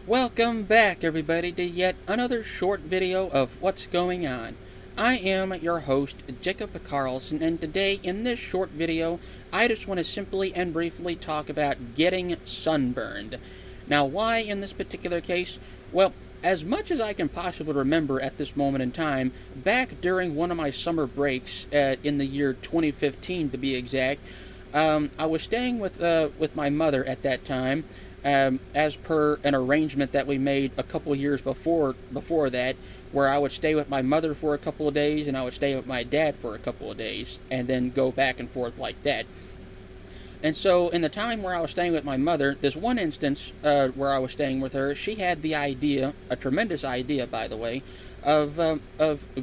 Welcome back, everybody, to yet another short video of what's going on. I am your host, Jacob Carlson, and today in this short video, I just want to simply and briefly talk about getting sunburned. Now, why in this particular case? Well, as much as I can possibly remember at this moment in time, back during one of my summer breaks in the year 2015 to be exact, I was staying with my mother at that time, as per an arrangement that we made a couple of years before that, where I would stay with my mother for a couple of days and I would stay with my dad for a couple of days, and then go back and forth like that. And so, in the time where I was staying with my mother, this one instance where I was staying with her, she had the idea, a tremendous idea, by the way, of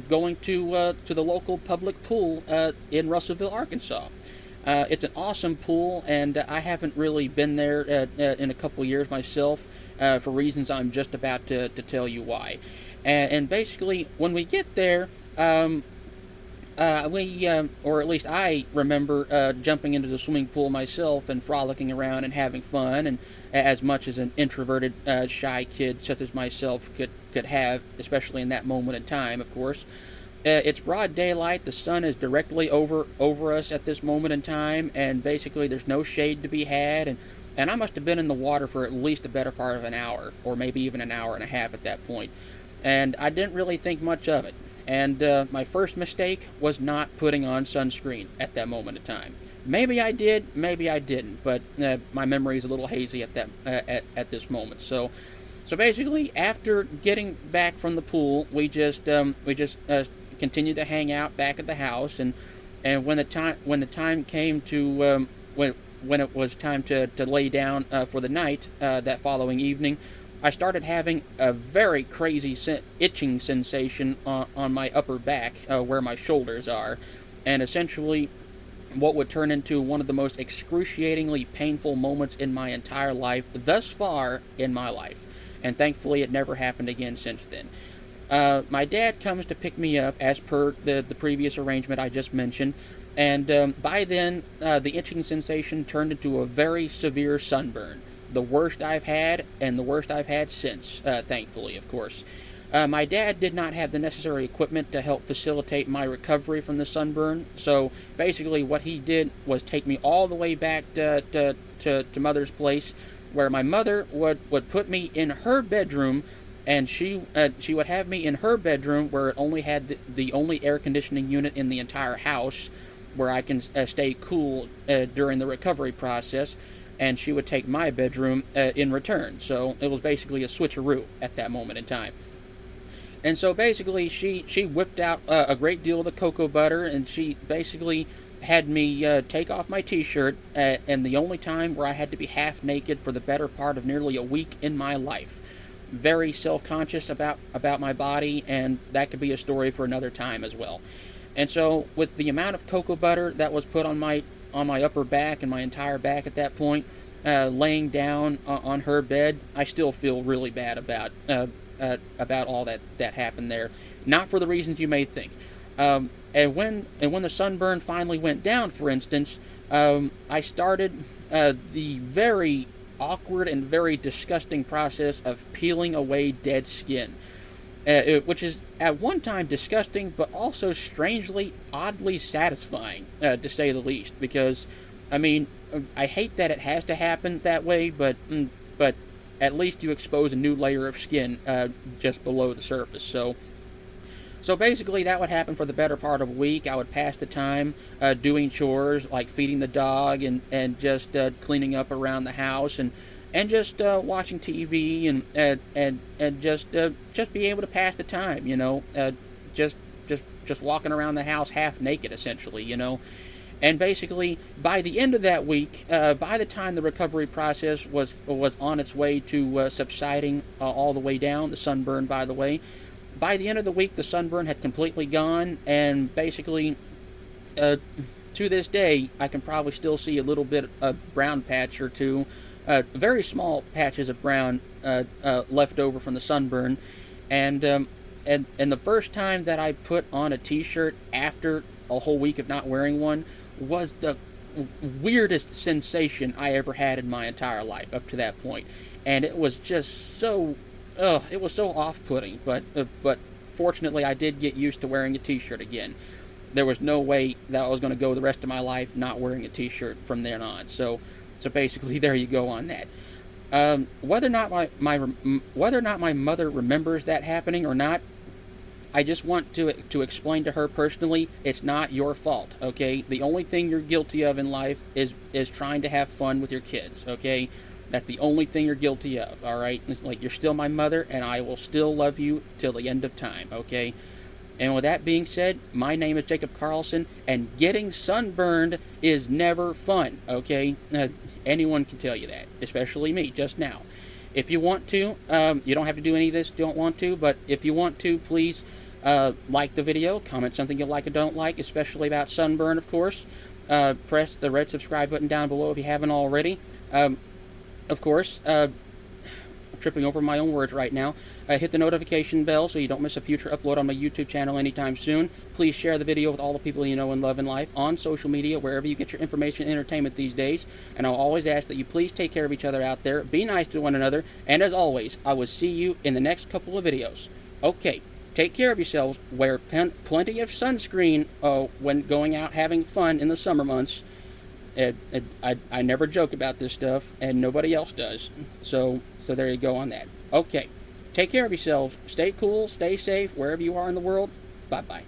going to the local public pool in Russellville, Arkansas. It's an awesome pool, and I haven't really been there in a couple years myself, for reasons I'm just about to tell you why. And basically, when we get there, or at least I remember jumping into the swimming pool myself and frolicking around and having fun, and as much as an introverted, shy kid such as myself could have, especially in that moment in time, of course. It's broad daylight. The sun is directly over us at this moment in time, and basically there's no shade to be had. And I must have been in the water for at least a better part of an hour, or maybe even an hour and a half at that point. And I didn't really think much of it. And my first mistake was not putting on sunscreen at that moment in time. Maybe I did, maybe I didn't, but my memory is a little hazy at that at this moment. So basically, after getting back from the pool, we just continued to hang out back at the house, and when the time came to when it was time to lay down for the night that following evening, I started having a very crazy itching sensation on my upper back, where my shoulders are, and essentially what would turn into one of the most excruciatingly painful moments in my entire life thus far in my life. And thankfully it never happened again since then. My dad comes to pick me up as per the previous arrangement I just mentioned, and by then the itching sensation turned into a very severe sunburn. The worst I've had, and the worst I've had since, thankfully, of course. My dad did not have the necessary equipment to help facilitate my recovery from the sunburn, so basically what he did was take me all the way back to Mother's place, where my mother would put me in her bedroom, and she would have me in her bedroom, where it only had the only air conditioning unit in the entire house, where I can stay cool during the recovery process, and she would take my bedroom in return. So it was basically a switcheroo at that moment in time. And so basically she whipped out a great deal of the cocoa butter, and she basically had me take off my t-shirt, and the only time where I had to be half naked for the better part of nearly a week in my life. Very self-conscious about my body, and that could be a story for another time as well. And so with the amount of cocoa butter that was put on my upper back and my entire back at that point, laying down on her bed, I still feel really bad about all that happened there. Not for the reasons you may think. And when the sunburn finally went down, for instance, I started the very awkward and very disgusting process of peeling away dead skin, which is at one time disgusting, but also strangely, oddly satisfying, to say the least. Because, I mean, I hate that it has to happen that way, but at least you expose a new layer of skin just below the surface. So basically, that would happen for the better part of a week. I would pass the time doing chores like feeding the dog and just cleaning up around the house and just watching TV and just be able to pass the time, just walking around the house half naked, essentially, And basically, by the end of that week, by the time the recovery process was on its way to subsiding all the way down, the sunburn, by the way, by the end of the week, the sunburn had completely gone, and basically, to this day, I can probably still see a little bit of brown patch or two, very small patches of brown left over from the sunburn, and the first time that I put on a t-shirt after a whole week of not wearing one was the weirdest sensation I ever had in my entire life up to that point, and it was just so, it was so off-putting. But fortunately, I did get used to wearing a T-shirt again. There was no way that I was going to go the rest of my life not wearing a T-shirt from then on. So basically, there you go on that. Whether or not my mother remembers that happening or not, I just want to explain to her personally, it's not your fault, okay? The only thing you're guilty of in life is trying to have fun with your kids, okay? That's the only thing you're guilty of, all right? It's like, you're still my mother, and I will still love you till the end of time, okay? And with that being said, my name is Jacob Carlson, and getting sunburned is never fun, okay? Anyone can tell you that, especially me just now. If you want to, you don't have to do any of this if you don't want to, but if you want to, please like the video, comment something you like or don't like, especially about sunburn, of course. Press the red subscribe button down below if you haven't already. Of course, tripping over my own words right now. Hit the notification bell so you don't miss a future upload on my YouTube channel anytime soon. Please share the video with all the people you know and love in life, on social media, wherever you get your information and entertainment these days. And I'll always ask that you please take care of each other out there, be nice to one another, and as always, I will see you in the next couple of videos. Okay, take care of yourselves, wear plenty of sunscreen when going out having fun in the summer months. I never joke about this stuff, and nobody else does. So there you go on that. Okay, take care of yourselves. Stay cool, stay safe, wherever you are in the world. Bye-bye.